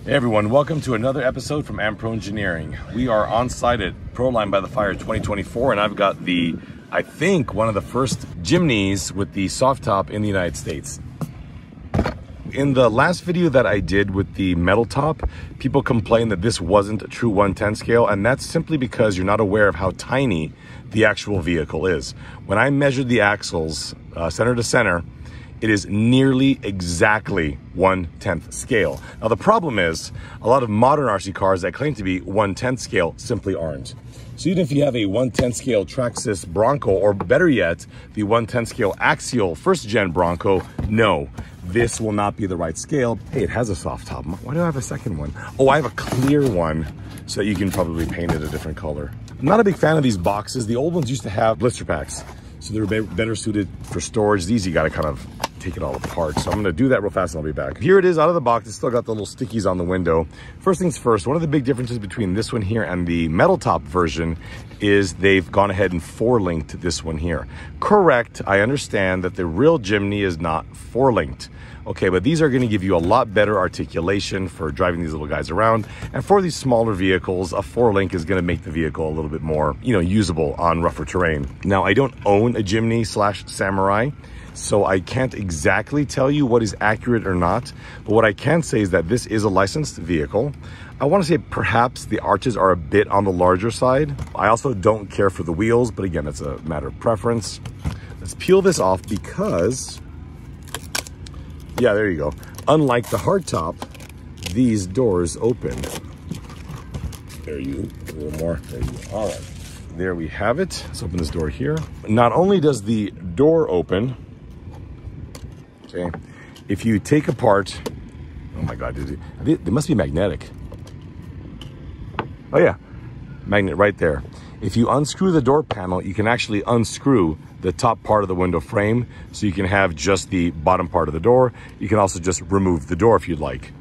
Hey everyone, welcome to another episode from Pro Engineering. We are on site at Proline by the Fire 2024, and I've got I think, one of the first Jimnys with the soft top in the United States. In the last video that I did with the metal top, people complained that this wasn't a true 1/10 scale, and that's simply because you're not aware of how tiny the actual vehicle is. When I measured the axles center to center, it is nearly exactly 1/10 scale. Now the problem is, a lot of modern RC cars that claim to be 1/10 scale simply aren't. So even if you have a 1/10 scale Traxxas Bronco, or better yet, the 1/10 scale Axial first gen Bronco, no, this will not be the right scale. Hey, it has a soft top. Why do I have a second one? Oh, I have a clear one, so you can probably paint it a different color. I'm not a big fan of these boxes. The old ones used to have blister packs, so they were better suited for storage. These, you gotta kind of take it all apart. So I'm gonna do that real fast and I'll be back. Here it is out of the box. It's still got the little stickies on the window. First things first, one of the big differences between this one here and the metal top version is they've gone ahead and four-linked this one here. Correct, I understand that the real Jimny is not four-linked. Okay, but these are gonna give you a lot better articulation for driving these little guys around. And for these smaller vehicles, a four-link is gonna make the vehicle a little bit more, usable on rougher terrain. Now, I don't own a Jimny / Samurai, so I can't exactly tell you what is accurate or not, but what I can say is that this is a licensed vehicle. I want to say perhaps the arches are a bit on the larger side. I also don't care for the wheels, but again, it's a matter of preference. Let's peel this off because, yeah, there you go. Unlike the hardtop, these doors open. There you go, a little more, there you go. All right, there we have it. Let's open this door here. Not only does the door open, okay, if you take apart, oh my God, they must be magnetic. Oh yeah, magnet right there. If you unscrew the door panel, you can actually unscrew the top part of the window frame, so you can have just the bottom part of the door. You can also just remove the door if you'd like.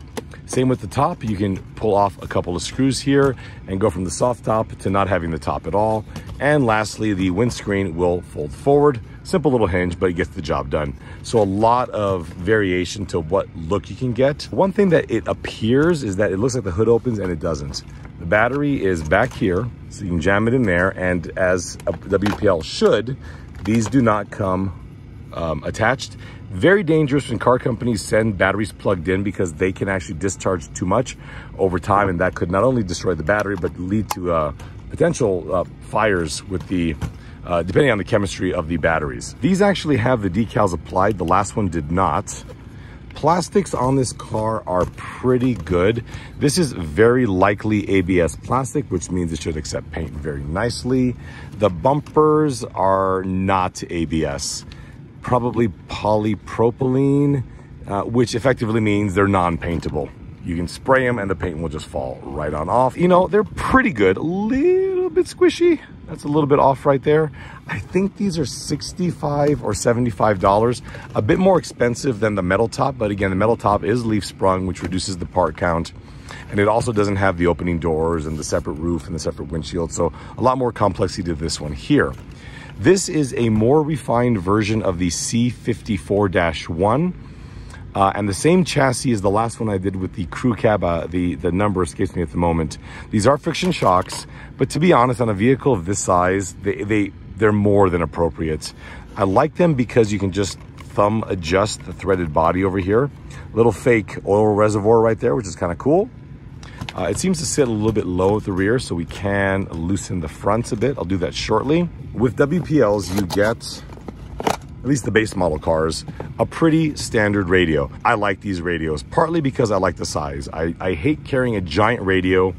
Same with the top, you can pull off a couple of screws here and go from the soft top to not having the top at all. And lastly, the windscreen will fold forward. Simple little hinge, but it gets the job done. So a lot of variation to what look you can get. One thing that it appears is that it looks like the hood opens and it doesn't. The battery is back here, so you can jam it in there, and as a WPL should, these do not come attached. Very dangerous when car companies send batteries plugged in, because they can actually discharge too much over time, and that could not only destroy the battery, but lead to potential fires with the depending on the chemistry of the batteries. These actually have the decals applied. The last one did not. Plastics on this car are pretty good. This is very likely ABS plastic, which means it should accept paint very nicely. The bumpers are not ABS, probably polypropylene, which effectively means they're non-paintable. You can spray them and the paint will just fall right on off. They're pretty good, a little bit squishy. That's a little bit off right there. I think these are $65 or $75, a bit more expensive than the metal top, but again, the metal top is leaf sprung, which reduces the part count. And it also doesn't have the opening doors and the separate roof and the separate windshield. So a lot more complexity to this one here. This is a more refined version of the C74-1. And the same chassis as the last one I did with the crew cab. The number escapes me at the moment. These are friction shocks, but to be honest, on a vehicle of this size, they're more than appropriate. I like them because you can just thumb adjust the threaded body over here. Little fake oil reservoir right there, which is kind of cool. It seems to sit a little bit low at the rear, so we can loosen the fronts a bit. I'll do that shortly. With WPLs, you get, at least the base model cars, a pretty standard radio. I like these radios, partly because I like the size. I hate carrying a giant radio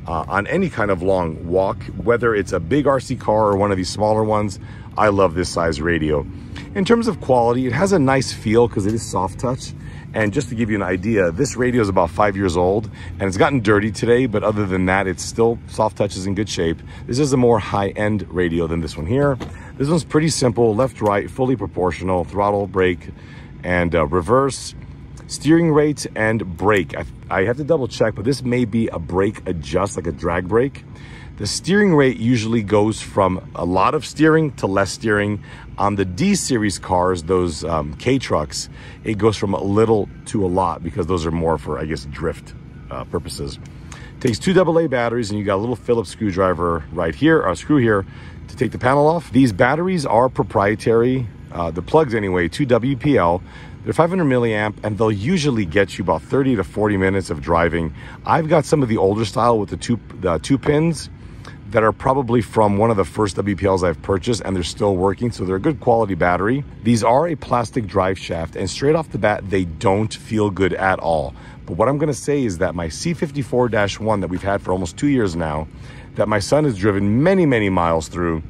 on any kind of long walk, whether it's a big RC car or one of these smaller ones. I love this size radio. In terms of quality, it has a nice feel because it is soft touch. And just to give you an idea, this radio is about 5 years old and it's gotten dirty today, but other than that, it's still soft touch is in good shape. This is a more high-end radio than this one here. This one's pretty simple, left, right, fully proportional, throttle, brake, and reverse, steering rate, and brake. I have to double check, but this may be a brake adjust, like a drag brake. The steering rate usually goes from a lot of steering to less steering. On the D series cars, those K trucks, it goes from a little to a lot because those are more for, I guess, drift purposes. Takes 2 AA batteries, and you got a little Phillips screwdriver right here, or screw here, to take the panel off. These batteries are proprietary, the plugs anyway, to WPL. They're 500 milliamp, and they'll usually get you about 30 to 40 minutes of driving. I've got some of the older style with the two pins that are probably from one of the first WPLs I've purchased, and they're still working, so they're a good quality battery. These are a plastic drive shaft, and straight off the bat, they don't feel good at all. But what I'm gonna say is that my C74-1 that we've had for almost 2 years now, that my son has driven many, many miles through,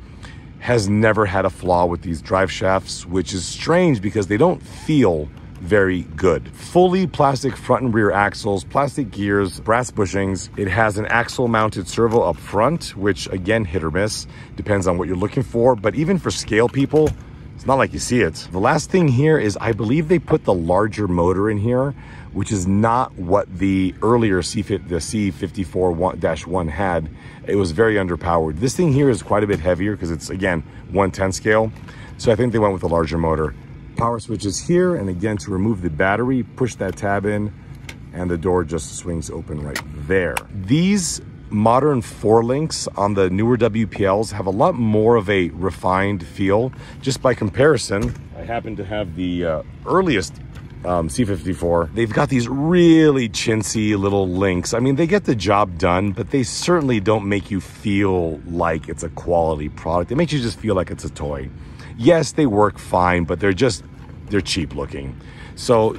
has never had a flaw with these drive shafts, which is strange because they don't feel very good. Fully plastic front and rear axles, plastic gears, brass bushings. It has an axle mounted servo up front, which again, hit or miss, depends on what you're looking for. But even for scale people, it's not like you see it. The last thing here is I believe they put the larger motor in here, which is not what the earlier C54-1 had. It was very underpowered. This thing here is quite a bit heavier because it's, again, 1/10 scale. So I think they went with a larger motor. Power switch is here, and again, to remove the battery, push that tab in, and the door just swings open right there. These modern 4-links on the newer WPLs have a lot more of a refined feel. Just by comparison, I happen to have the earliest C54. They've got these really chintzy little links. I mean, they get the job done, but they certainly don't make you feel like it's a quality product. It makes you just feel like it's a toy. Yes, they work fine, but they're cheap looking. So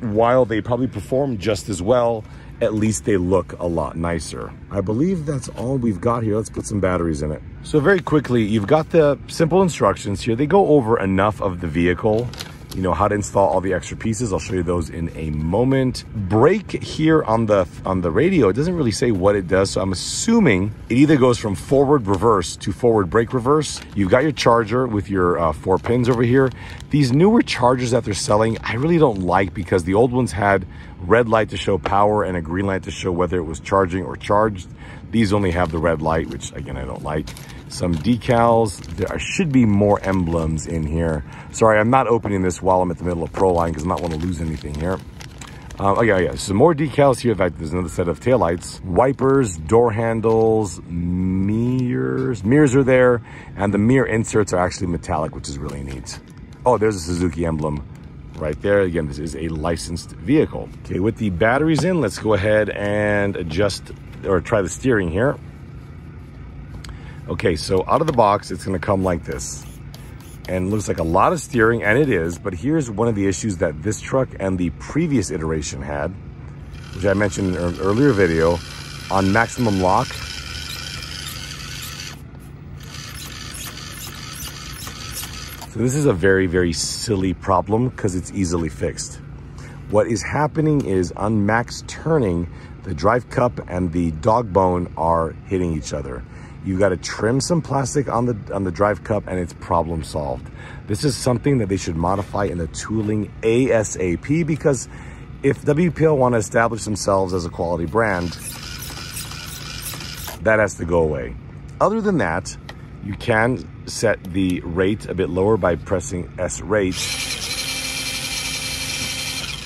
while they probably perform just as well, at least they look a lot nicer. I believe that's all we've got here. Let's put some batteries in it. So very quickly, you've got the simple instructions here. They go over enough of the vehicle, you know, how to install all the extra pieces. I'll show you those in a moment. Brake here on the radio, it doesn't really say what it does, so I'm assuming it either goes from forward reverse to forward brake reverse. You've got your charger with your 4 pins over here. These newer chargers that they're selling, I really don't like because the old ones had red light to show power and a green light to show whether it was charging or charged. These only have the red light, which again, I don't like. Some decals. There should be more emblems in here. Sorry, I'm not opening this while I'm at the middle of ProLine because I don't want to lose anything here. Yeah, some more decals here. In fact, there's another set of taillights, wipers, door handles, mirrors. Mirrors are there, and the mirror inserts are actually metallic, which is really neat. Oh, there's a Suzuki emblem right there. Again, this is a licensed vehicle. Okay, with the batteries in, let's go ahead and adjust or try the steering here. Okay, so out of the box, it's gonna come like this. And it looks like a lot of steering, and it is, but here's one of the issues that this truck and the previous iteration had, which I mentioned in an earlier video, on maximum lock. So this is a very, very silly problem because it's easily fixed. What is happening is on max turning, the drive cup and the dog bone are hitting each other. You got to trim some plastic on the drive cup and it's problem solved. This is something that they should modify in the tooling ASAP, because if WPL want to establish themselves as a quality brand, that has to go away. Other than that, you can set the rate a bit lower by pressing S rate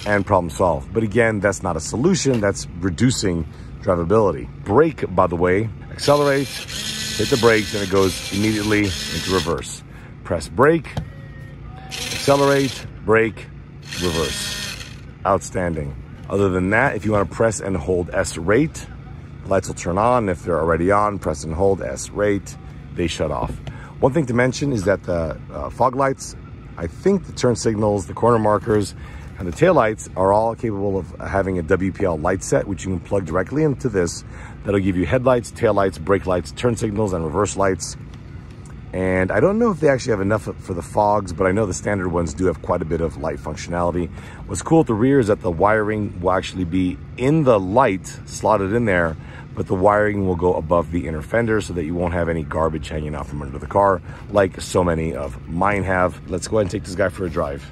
and problem solved. But again, that's not a solution, that's reducing drivability. Brake, by the way, accelerate, hit the brakes, and it goes immediately into reverse. Press brake, accelerate, brake, reverse. Outstanding. Other than that, if you want to press and hold S rate, lights will turn on. If they're already on, press and hold S rate, they shut off. One thing to mention is that the fog lights, I think the turn signals, the corner markers, and the tail lights are all capable of having a WPL light set, which you can plug directly into this. That'll give you headlights, tail lights, brake lights, turn signals, and reverse lights. And I don't know if they actually have enough for the fogs, but I know the standard ones do have quite a bit of light functionality. What's cool at the rear is that the wiring will actually be in the light, slotted in there, but the wiring will go above the inner fender so that you won't have any garbage hanging out from under the car, like so many of mine have. Let's go ahead and take this guy for a drive.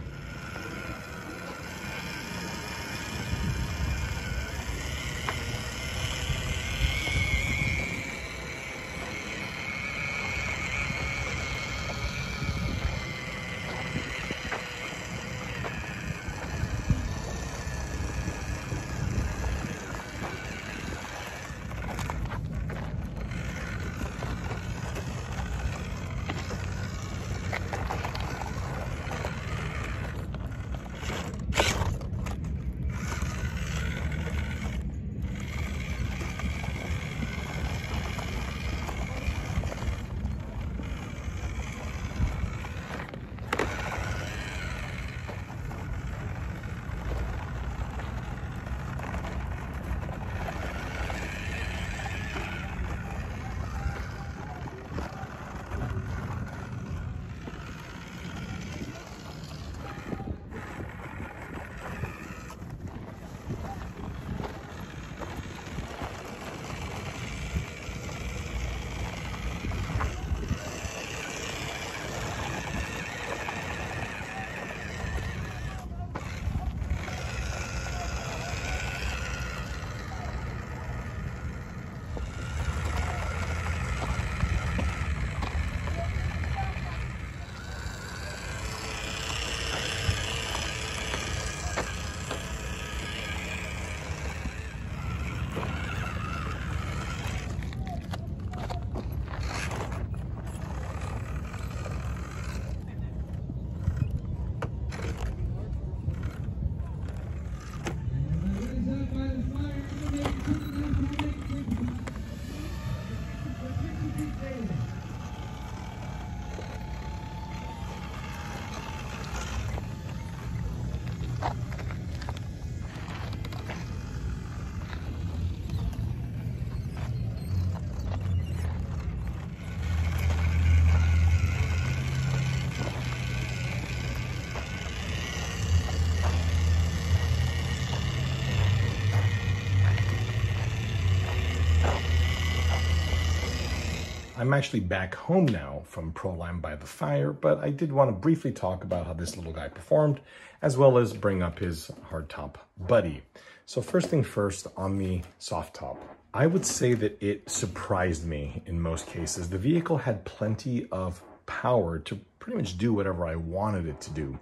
I'm actually back home now from Proline by the fire, but I did want to briefly talk about how this little guy performed, as well as bring up his hardtop buddy. So first thing first, on the soft top, I would say that it surprised me in most cases. The vehicle had plenty of power to pretty much do whatever I wanted it to do.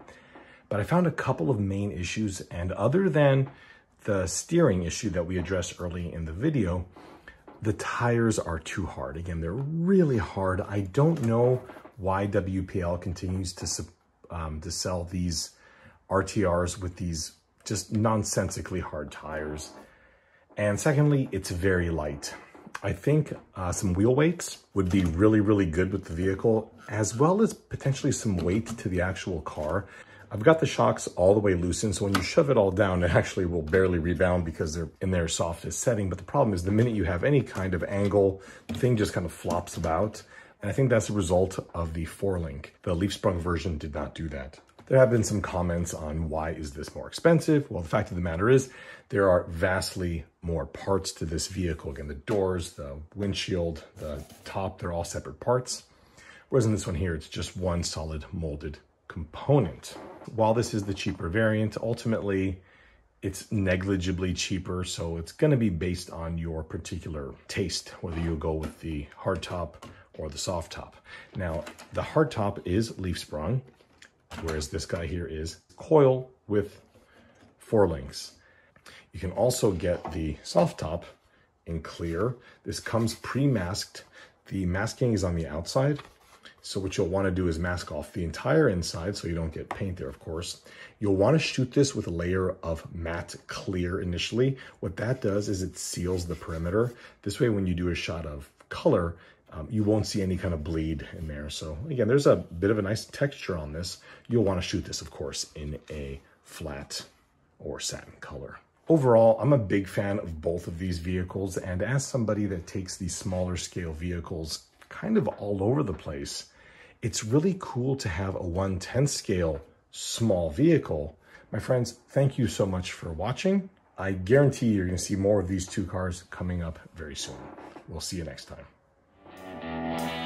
But I found a couple of main issues, and other than the steering issue that we addressed early in the video, the tires are too hard. Again, they're really hard. I don't know why WPL continues to sell these RTRs with these just nonsensically hard tires. And secondly, it's very light. I think some wheel weights would be really, really good with the vehicle, as well as potentially some weight to the actual car. I've got the shocks all the way loosened, so when you shove it all down, it actually will barely rebound because they're in their softest setting. But the problem is the minute you have any kind of angle, the thing just kind of flops about. And I think that's a result of the four-link. The leaf-sprung version did not do that. There have been some comments on why is this more expensive? Well, the fact of the matter is there are vastly more parts to this vehicle. Again, the doors, the windshield, the top, they're all separate parts. Whereas in this one here, it's just one solid molded component. While this is the cheaper variant, ultimately it's negligibly cheaper, so it's going to be based on your particular taste, whether you go with the hard top or the soft top. Now, the hard top is leaf sprung, whereas this guy here is coil with four links. You can also get the soft top in clear. This comes pre-masked. The masking is on the outside. So what you'll want to do is mask off the entire inside so you don't get paint there, of course. You'll want to shoot this with a layer of matte clear initially. What that does is it seals the perimeter. This way, when you do a shot of color, you won't see any kind of bleed in there. So again, there's a bit of a nice texture on this. You'll want to shoot this, of course, in a flat or satin color. Overall, I'm a big fan of both of these vehicles. And as somebody that takes these smaller scale vehicles kind of all over the place, It's really cool to have a 1/10 scale small vehicle. My friends, thank you so much for watching. I guarantee you're going to see more of these two cars coming up very soon. We'll see you next time.